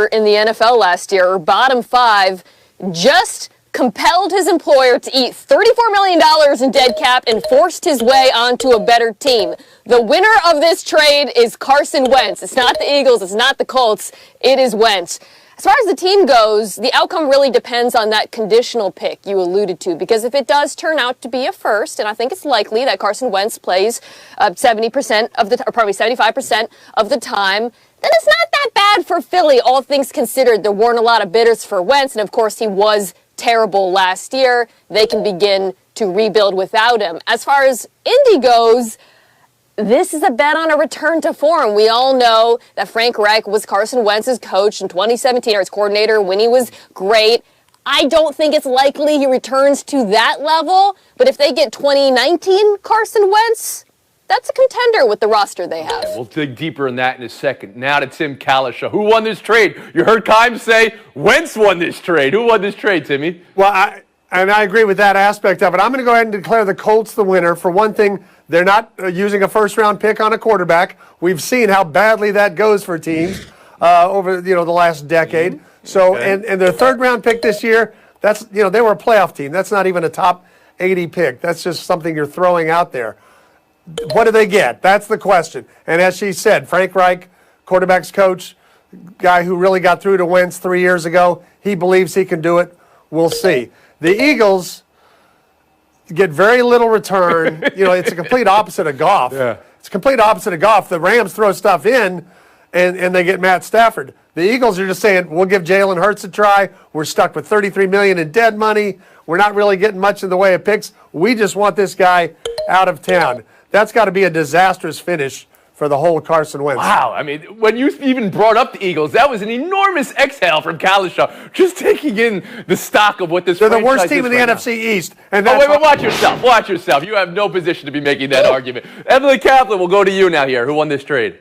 in the NFL last year, or bottom 5, just compelled his employer to eat $34 million in dead cap and forced his way onto a better team. The winner of this trade is Carson Wentz. It's not the Eagles. It's not the Colts. It is Wentz. As far as the team goes, the outcome really depends on that conditional pick you alluded to, because if it does turn out to be a first, and I think it's likely that Carson Wentz plays 70% of the, or probably 75% of the time, then it's not that bad for Philly, all things considered. There weren't a lot of bidders for Wentz, and of course he was terrible last year. They can begin to rebuild without him. As far as Indy goes, this is a bet on a return to form. We all know that Frank Reich was Carson Wentz's coach in 2017, or his coordinator, when he was great. I don't think it's likely he returns to that level, but if they get 2019 Carson Wentz, that's a contender with the roster they have. Yeah, we'll dig deeper in that in a second. Now to Tim Kalisha. Who won this trade? You heard Kimes say Wentz won this trade. Who won this trade, Timmy? Well, I agree with that aspect of it. I'm going to go ahead and declare the Colts the winner. For one thing, they're not using a first-round pick on a quarterback. We've seen how badly that goes for teams over the last decade. So, and their third-round pick this year, that's they were a playoff team. That's not even a top 80 pick. That's just something you're throwing out there. What do they get? That's the question. And as she said, Frank Reich, quarterback's coach, guy who really got through to Wentz 3 years ago, he believes he can do it. We'll see. The Eagles get very little return. It's a complete opposite of Goff. Yeah. It's a complete opposite of Goff. The Rams throw stuff in, and they get Matt Stafford. The Eagles are just saying, we'll give Jalen Hurts a try. We're stuck with $33 million in dead money. We're not really getting much in the way of picks. We just want this guy out of town. That's got to be a disastrous finish for the whole Carson Wentz. Wow. I mean, when you even brought up the Eagles, that was an enormous exhale from Kalisha, just taking in the stock of what this They're the worst team is in the right NFC East. And wait, watch yourself. Watch yourself. You have no position to be making that argument. Emily Kaplan, we'll go to you now here. Who won this trade?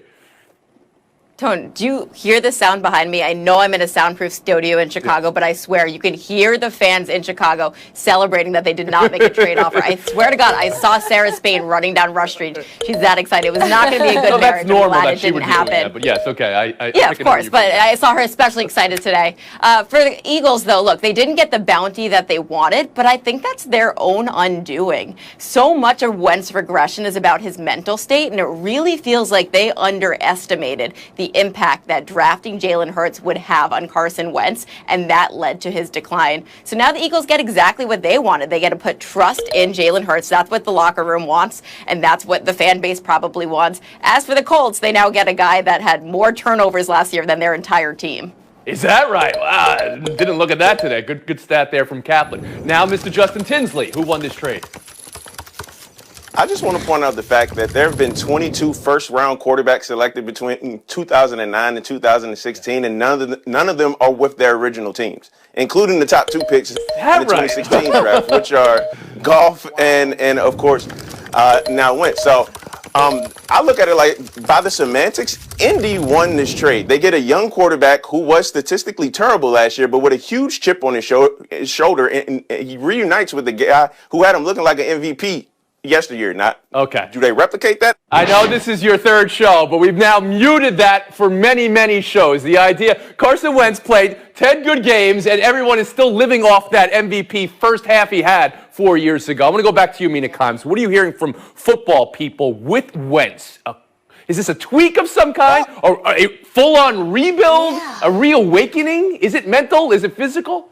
Tone, do you hear the sound behind me? I know I'm in a soundproof studio in Chicago, but I swear you can hear the fans in Chicago celebrating that they did not make a trade offer. I swear to God, I saw Sarah Spain running down Rush Street. She's that excited. It was not going to be a good marriage. I'm glad it didn't happen. That, but yes, okay. Yeah, of course, but I saw her especially excited today. For the Eagles, though, look, they didn't get the bounty that they wanted, but I think that's their own undoing. So much of Wentz's regression is about his mental state, and it really feels like they underestimated the impact that drafting Jalen Hurts would have on Carson Wentz, and that led to his decline. So now the Eagles get exactly what they wanted. They get to put trust in Jalen Hurts. That's what the locker room wants, and that's what the fan base probably wants. As for the Colts, they now get a guy that had more turnovers last year than their entire team. Is that right? Wow, didn't look at that today. Good stat there from Kaplan. Now, Mr. Justin Tinsley, who won this trade? I just want to point out the fact that there have been 22 first-round quarterbacks selected between 2009 and 2016, and none of them are with their original teams, including the top 2 picks in the 2016 draft, which are Goff and of course, now Wentz. So I look at it like, by the semantics, Indy won this trade. They get a young quarterback who was statistically terrible last year, but with a huge chip on his shoulder, and he reunites with the guy who had him looking like an MVP yesteryear. Not okay. Do they replicate that? I know this is your third show, but we've now muted that for many, many shows. The idea, Carson Wentz played 10 good games, and everyone is still living off that MVP first half he had 4 years ago. I'm going to go back to you, Mina Kimes. What are you hearing from football people with Wentz? Is this a tweak of some kind, or a full-on rebuild, a reawakening? Is it mental? Is it physical?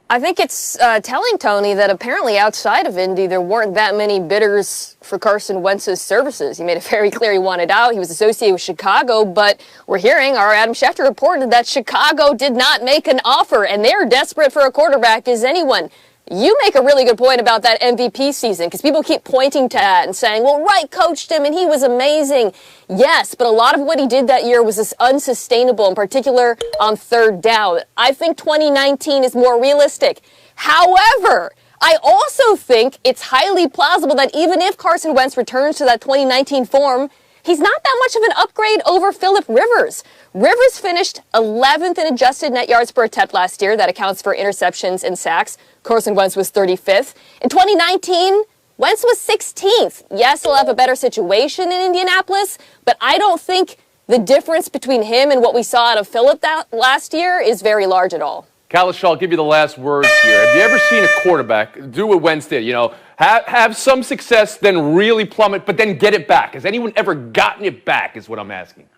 I think it's telling, Tony, that apparently outside of Indy, there weren't that many bidders for Carson Wentz's services. He made it very clear he wanted out. He was associated with Chicago, but we're hearing, our Adam Schefter reported that Chicago did not make an offer, and they're desperate for a quarterback as anyone. You make a really good point about that MVP season, because people keep pointing to that and saying, well, Wright coached him and he was amazing. Yes, but a lot of what he did that year was unsustainable, in particular on third down. I think 2019 is more realistic. However, I also think it's highly plausible that even if Carson Wentz returns to that 2019 form, he's not that much of an upgrade over Phillip Rivers. Rivers finished 11th in adjusted net yards per attempt last year. That accounts for interceptions and sacks. Carson Wentz was 35th. In 2019, Wentz was 16th. Yes, he'll have a better situation in Indianapolis, but I don't think the difference between him and what we saw out of Phillip that last year is very large at all. Kalisha, I'll give you the last words here. Have you ever seen a quarterback do what Wentz did? Have some success, then really plummet, but then get it back? Has anyone ever gotten it back is what I'm asking.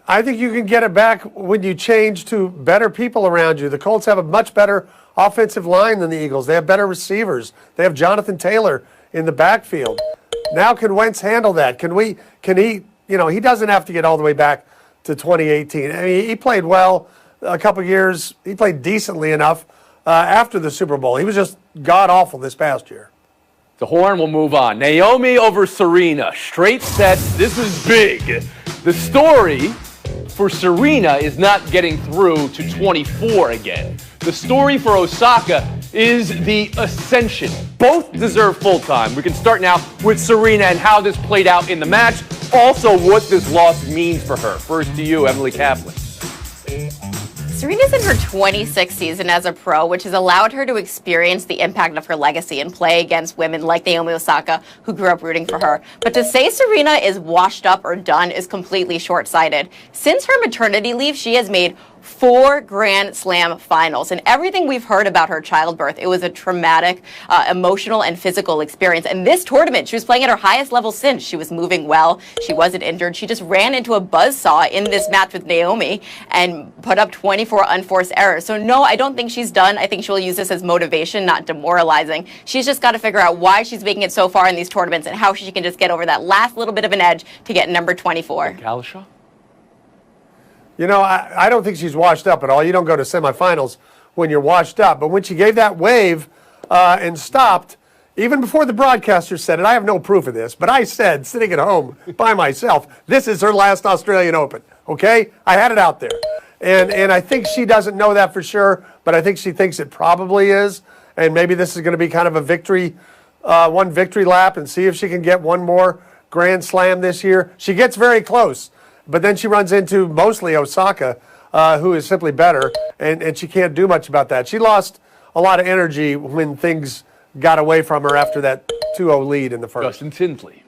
I think you can get it back when you change to better people around you. The Colts have a much better offensive line than the Eagles. They have better receivers. They have Jonathan Taylor in the backfield. Now can Wentz handle that? Can he, he doesn't have to get all the way back to 2018. I mean, he played well a couple years. He played decently enough after the Super Bowl. He was just god-awful this past year. The horn will move on. Naomi over Serena. Straight sets. This is big. The story for Serena is not getting through to 24 again. The story for Osaka is the ascension. Both deserve full time. We can start now with Serena and how this played out in the match. Also, what this loss means for her. First to you, Emily Kaplan. Serena's in her 26th season as a pro, which has allowed her to experience the impact of her legacy and play against women like Naomi Osaka, who grew up rooting for her. But to say Serena is washed up or done is completely short-sighted. Since her maternity leave, she has made 4 Grand Slam finals. And everything we've heard about her childbirth, it was a traumatic, emotional, and physical experience. And this tournament, she was playing at her highest level since. She was moving well. She wasn't injured. She just ran into a buzzsaw in this match with Naomi and put up 24 unforced errors. So no, I don't think she's done. I think she'll use this as motivation, not demoralizing. She's just got to figure out why she's making it so far in these tournaments and how she can just get over that last little bit of an edge to get number 24. Kalisha? I don't think she's washed up at all. You don't go to semifinals when you're washed up. But when she gave that wave and stopped, even before the broadcaster said it, I have no proof of this, but I said, sitting at home by myself, this is her last Australian Open, okay? I had it out there. And I think she doesn't know that for sure, but I think she thinks it probably is. And maybe this is going to be kind of a victory, one victory lap, and see if she can get one more Grand Slam this year. She gets very close. But then she runs into mostly Osaka, who is simply better, and she can't do much about that. She lost a lot of energy when things got away from her after that 2-0 lead in the first. Justin Tinsley.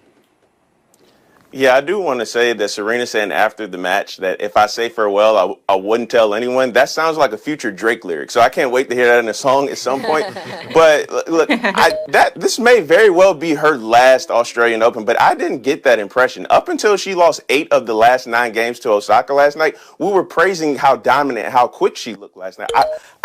Yeah, I do want to say that Serena saying after the match that if I say farewell, I wouldn't tell anyone. That sounds like a future Drake lyric. So I can't wait to hear that in a song at some point. But look, this may very well be her last Australian Open, but I didn't get that impression. Up until she lost 8 of the last 9 games to Osaka last night, we were praising how dominant, how quick she looked last night.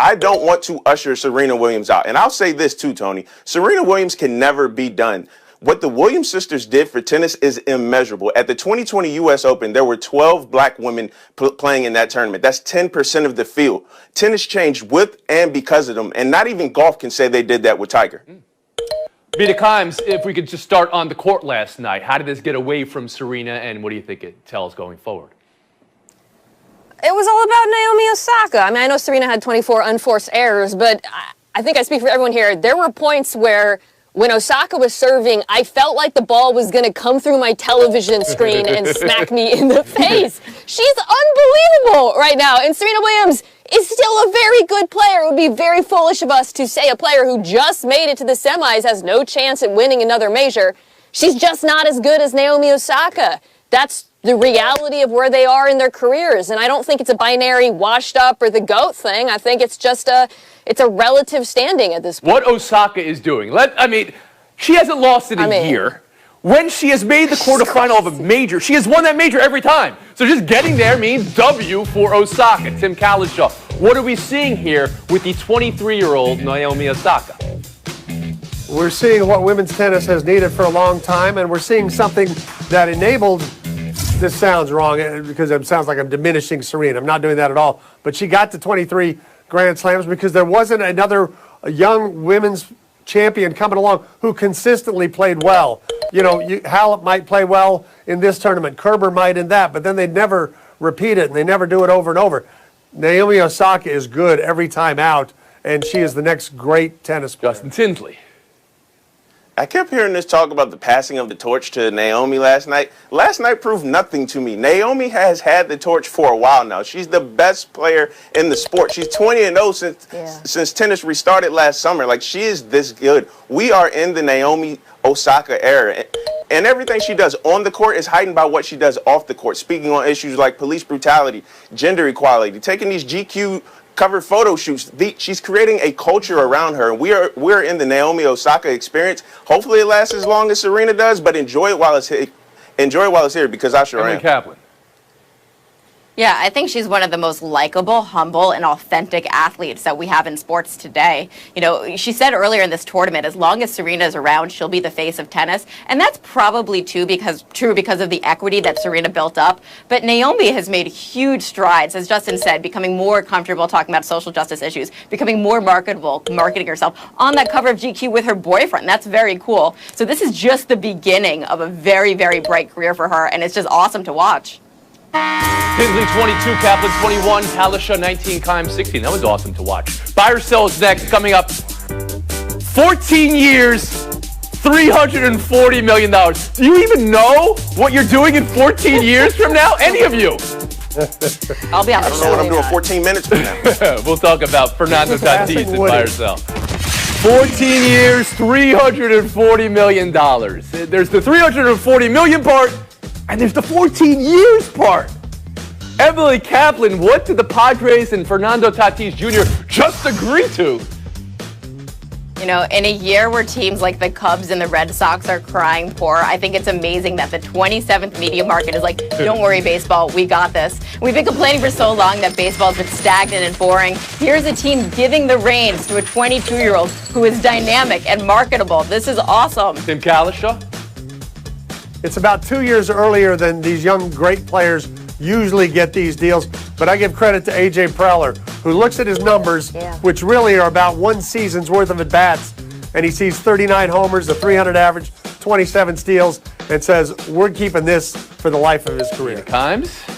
I don't want to usher Serena Williams out. And I'll say this too, Tony. Serena Williams can never be done. What the Williams sisters did for tennis is immeasurable. At the 2020 U.S. Open, there were 12 black women playing in that tournament. That's 10% of the field. Tennis changed with and because of them, and not even golf can say they did that with Tiger. Vita Kimes, if we could just start on the court last night. How did this get away from Serena, and what do you think it tells going forward? It was all about Naomi Osaka. I mean, I know Serena had 24 unforced errors, but I think I speak for everyone here. There were points where when Osaka was serving, I felt like the ball was going to come through my television screen and smack me in the face. She's unbelievable right now. And Serena Williams is still a very good player. It would be very foolish of us to say a player who just made it to the semis has no chance at winning another major. She's just not as good as Naomi Osaka. That's the reality of where they are in their careers. And I don't think it's a binary washed up or the GOAT thing. I think it's just it's a relative standing at this point. What Osaka is doing, she hasn't lost in a year. When she has made the quarterfinal of a major, she has won that major every time. So just getting there means W for Osaka. Tim Kalishaw, what are we seeing here with the 23-year-old Naomi Osaka? We're seeing what women's tennis has needed for a long time, and we're seeing something that enabled, this sounds wrong because it sounds like I'm diminishing Serena. I'm not doing that at all. But she got to 23 Grand Slams because there wasn't another young women's champion coming along who consistently played well. Halep might play well in this tournament. Kerber might in that, but then they'd never repeat it, and they never do it over and over. Naomi Osaka is good every time out, and she is the next great tennis player. Justin Tinsley. I kept hearing this talk about the passing of the torch to Naomi last night. Last night proved nothing to me. Naomi has had the torch for a while now. She's the best player in the sport. She's 20-0 since tennis restarted last summer. She is this good. We are in the Naomi Osaka era. And everything she does on the court is heightened by what she does off the court, speaking on issues like police brutality, gender equality, taking these GQ covered photo shoots. She's creating a culture around her. We're in the Naomi Osaka experience. Hopefully it lasts as long as Serena does, but enjoy it while it's here. Enjoy it while it's here, because I sure am. Kaplan. Yeah, I think she's one of the most likable, humble, and authentic athletes that we have in sports today. You know, she said earlier in this tournament, as long as Serena is around, she'll be the face of tennis. And that's probably true because of the equity that Serena built up. But Naomi has made huge strides, as Justin said, becoming more comfortable talking about social justice issues, becoming more marketable, marketing herself on that cover of GQ with her boyfriend. That's very cool. So this is just the beginning of a very, very bright career for her, and it's just awesome to watch. Tinsley 22, Kaplan 21, Kalisha 19, Kime 16. That was awesome to watch. Buy or sell is next, coming up. 14 years, $340 million. Do you even know what you're doing in 14 years from now? Any of you? I'll be on the I don't know what I'm doing 14 minutes from now. We'll talk about Fernando Tatis and buy or sell. 14 years, $340 million. There's the $340 million part, and there's the 14 years part. Emily Kaplan, what did the Padres and Fernando Tatis Jr. just agree to? You know, in a year where teams like the Cubs and the Red Sox are crying poor, I think it's amazing that the 27th media market is like, don't worry, baseball, we got this. We've been complaining for so long that baseball's been stagnant and boring. Here's a team giving the reins to a 22-year-old who is dynamic and marketable. This is awesome. Tim Kalisha? It's about 2 years earlier than these young, great players usually get these deals. But I give credit to A.J. Preller, who looks at his numbers, which really are about one season's worth of at-bats, and he sees 39 homers, a 300 average, 27 steals, and says, we're keeping this for the life of his career. Kimes?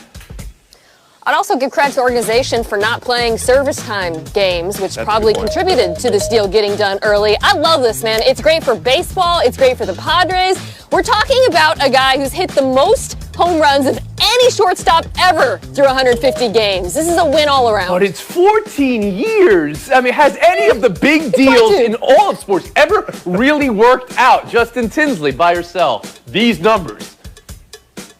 I'd also give credit to the organization for not playing service time games, which probably contributed to this deal getting done early. I love this, man. It's great for baseball. It's great for the Padres. We're talking about a guy who's hit the most home runs of any shortstop ever through 150 games. This is a win all around. But it's 14 years. I mean, has any of the big deals in all of sports ever really worked out? Justin Tinsley, buy or sell? These numbers.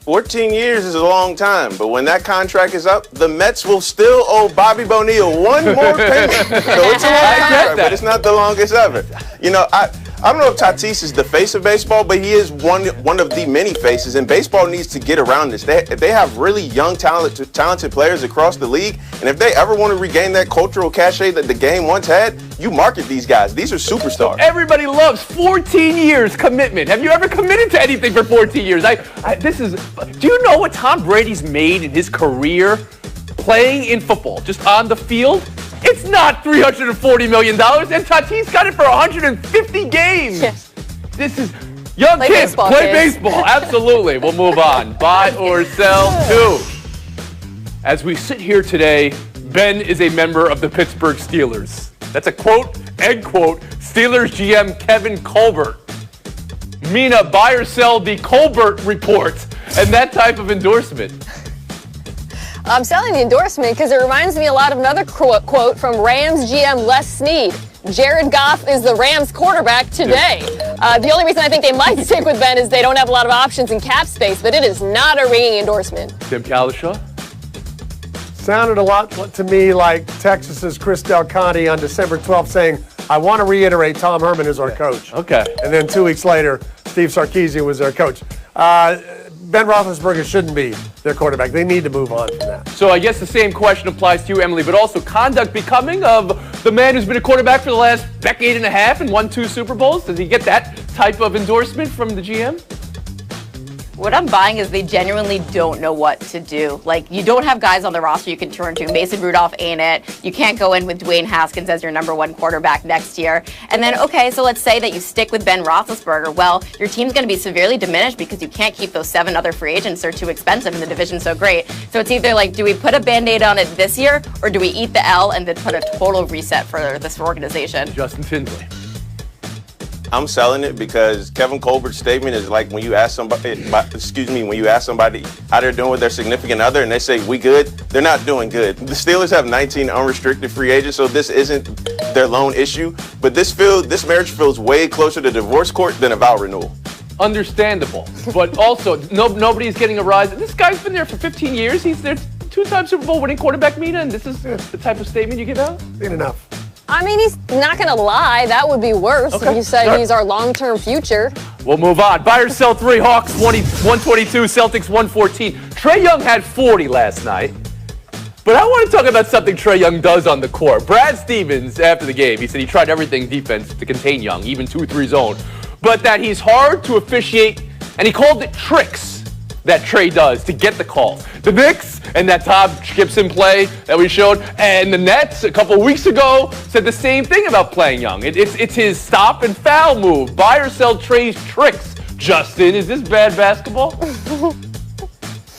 14 years is a long time, but when that contract is up, the Mets will still owe Bobby Bonilla one more payment. So it's a long contract, but it's not the longest ever. You know, I don't know if Tatis is the face of baseball, but he is one of the many faces, and baseball needs to get around this. They have really young, talented players across the league, and if they ever want to regain that cultural cachet that the game once had, you market these guys. These are superstars. Everybody loves 14 years commitment. Have you ever committed to anything for 14 years? Do you know what Tom Brady's made in his career playing in football, just on the field? It's not $340 million, and Tatis got it for 150 games. Yes. This is young Play kids. baseball, Play kids. baseball. Absolutely. We'll move on. Buy or sell two. As we sit here today, Ben is a member of the Pittsburgh Steelers. That's a quote, end quote, Steelers GM Kevin Colbert. Mina, buy or sell the Colbert report and that type of endorsement? I'm selling the endorsement because it reminds me a lot of another quote from Rams GM Les Snead. Jared Goff is the Rams quarterback today. The only reason I think they might stick with Ben is they don't have a lot of options in cap space, but it is not a ringing endorsement. Tim Kalisha? Sounded a lot to me like Texas's Chris Del Conte on December 12th saying, I want to reiterate Tom Herman is our coach. Okay. And then 2 weeks later, Steve Sarkisian was their coach. Ben Roethlisberger shouldn't be their quarterback. They need to move on from that. So I guess the same question applies to you, Emily, but also conduct becoming of the man who's been a quarterback for the last decade and a half and won 2 Super Bowls. Does he get that type of endorsement from the GM? What I'm buying is they genuinely don't know what to do. Like, you don't have guys on the roster you can turn to. Mason Rudolph ain't it. You can't go in with Dwayne Haskins as your #1 quarterback next year. And then, okay, so let's say that you stick with Ben Roethlisberger. Well, your team's going to be severely diminished because you can't keep those 7 other free agents. They're too expensive and the division's so great. So it's either like, do we put a Band-Aid on it this year or do we eat the L and then put a total reset for this organization? Justin Tinsley. I'm selling it because Kevin Colbert's statement is like when you ask somebody how they're doing with their significant other and they say, we good, they're not doing good. The Steelers have 19 unrestricted free agents, so this isn't their lone issue. But this marriage feels way closer to divorce court than a vow renewal. understandable. But also, nobody's getting a rise. This guy's been there for 15 years. He's their two-time Super Bowl winning quarterback, Mina, and this is the type of statement you give out? Ain't enough. I mean, he's not going to lie. That would be worse if you said he's our long-term future. We'll move on. Buy or sell 3, Hawks 122, Celtics 114. Trae Young had 40 last night. But I want to talk about something Trae Young does on the court. Brad Stevens, after the game, he said he tried everything defense to contain Young, even 2-3 zone. But that he's hard to officiate, and he called it tricks that Trae does to get the calls. The Knicks and that Todd Gibson play that we showed, and the Nets a couple weeks ago said the same thing about playing Young. It's his stop and foul move. Buy or sell Trae's tricks. Justin, is this bad basketball?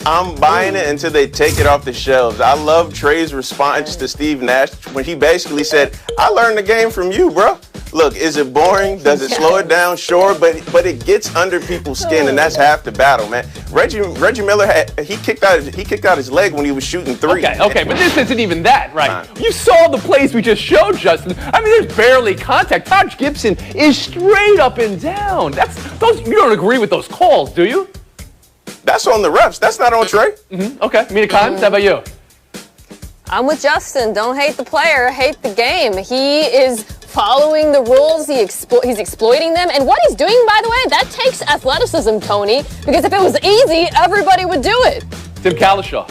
I'm buying it until they take it off the shelves. I love Trae's response to Steve Nash when he basically said, I learned the game from you, bro. Look, is it boring? Does it slow it down? Sure, but it gets under people's skin, and that's half the battle, man. Reggie Miller he kicked out his leg when he was shooting 3. Okay, but this isn't even that, right? You saw the plays we just showed, Justin. I mean, there's barely contact. Todd Gibson is straight up and down. You don't agree with those calls, do you? That's on the refs. That's not on Trae. Mm-hmm. Okay, Mina Kimes, how about you? I'm with Justin. Don't hate the player, hate the game. He is following the rules. He's exploiting them. And what he's doing, by the way, that takes athleticism, Tony. Because if it was easy, everybody would do it. Tim Kalishaw.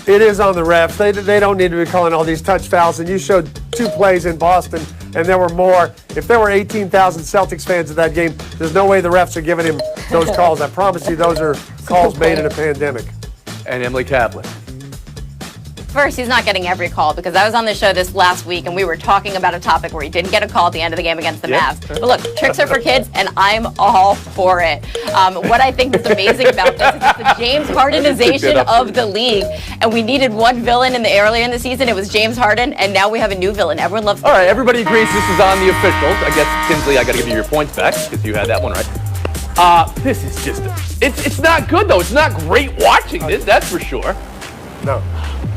It is on the refs. They don't need to be calling all these touch fouls. And you showed 2 plays in Boston, and there were more. If there were 18,000 Celtics fans at that game, there's no way the refs are giving him those calls. I promise you, those are calls made in a pandemic. And Emily Kaplan. First, he's not getting every call because I was on the show this last week and we were talking about a topic where he didn't get a call at the end of the game against the Mavs. But look, tricks are for kids, and I'm all for it. What I think is amazing about this is it's the James Hardenization of the league, and we needed one villain earlier in the season. It was James Harden, and now we have a new villain. Everyone loves. All right, everybody agrees this is on the officials. I guess Tinsley, I got to give you your points back because you had that one right. This is just it's not good though. It's not great watching this. That's for sure. No.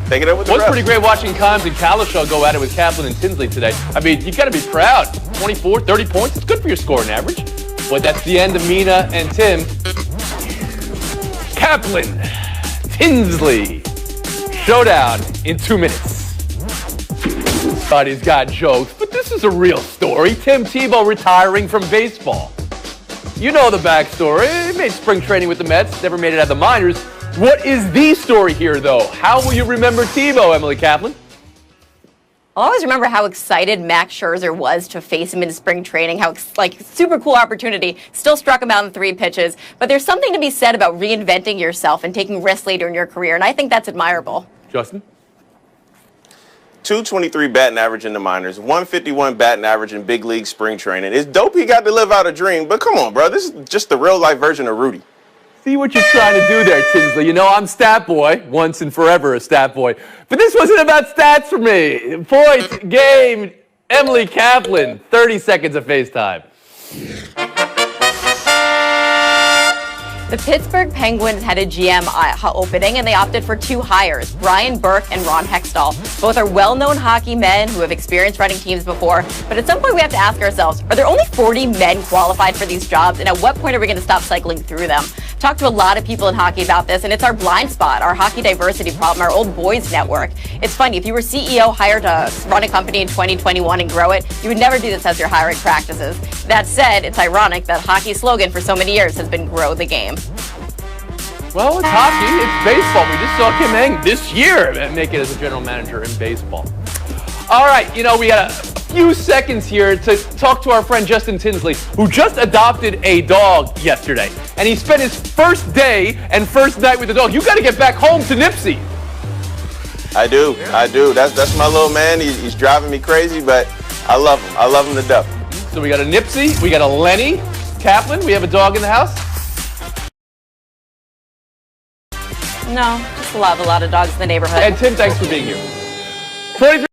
Take it up with the It was refs. pretty great watching Kimes and Kalishaw go at it with Kaplan and Tinsley today. I mean, you got to be proud. 24, 30 points. It's good for your scoring average. But that's the end of Mina and Tim. Kaplan, Tinsley, showdown in 2 minutes. Everybody's got jokes, but this is a real story. Tim Tebow retiring from baseball. You know the backstory. He made spring training with the Mets, never made it out of the minors. What is the story here, though? How will you remember Tebow, Emily Kaplan? I'll always remember how excited Max Scherzer was to face him in spring training, how super cool opportunity. Still struck him out in 3 pitches. But there's something to be said about reinventing yourself and taking risks later in your career, and I think that's admirable. Justin? 223 batting average in the minors, 151 batting average in big league spring training. It's dope he got to live out a dream, but come on, bro. This is just the real life version of Rudy. See what you're trying to do there, Tinsley. You know I'm stat boy, once and forever a stat boy. But this wasn't about stats for me. Points, game, Emily Kaplan, 30 seconds of FaceTime. The Pittsburgh Penguins had a GM opening, and they opted for 2 hires, Brian Burke and Ron Hextall. Both are well-known hockey men who have experienced running teams before, but at some point we have to ask ourselves, are there only 40 men qualified for these jobs, and at what point are we going to stop cycling through them? Talked to a lot of people in hockey about this, and it's our blind spot, our hockey diversity problem, our old boys network. It's funny, if you were CEO hired to run a company in 2021 and grow it, you would never do this as your hiring practices. That said, it's ironic that hockey's slogan for so many years has been grow the game. Well, it's hockey, it's baseball. We just saw Kim Ng this year make it as a general manager in baseball. All right, we got a few seconds here to talk to our friend Justin Tinsley, who just adopted a dog yesterday. And he spent his first day and first night with the dog. You got to get back home to Nipsey. I do. That's my little man. He's driving me crazy, but I love him. I love him to death. So we got a Nipsey, we got a Lenny Kaplan. We have a dog in the house. No, just love a lot of dogs in the neighborhood. And Tim, thanks for being here. 23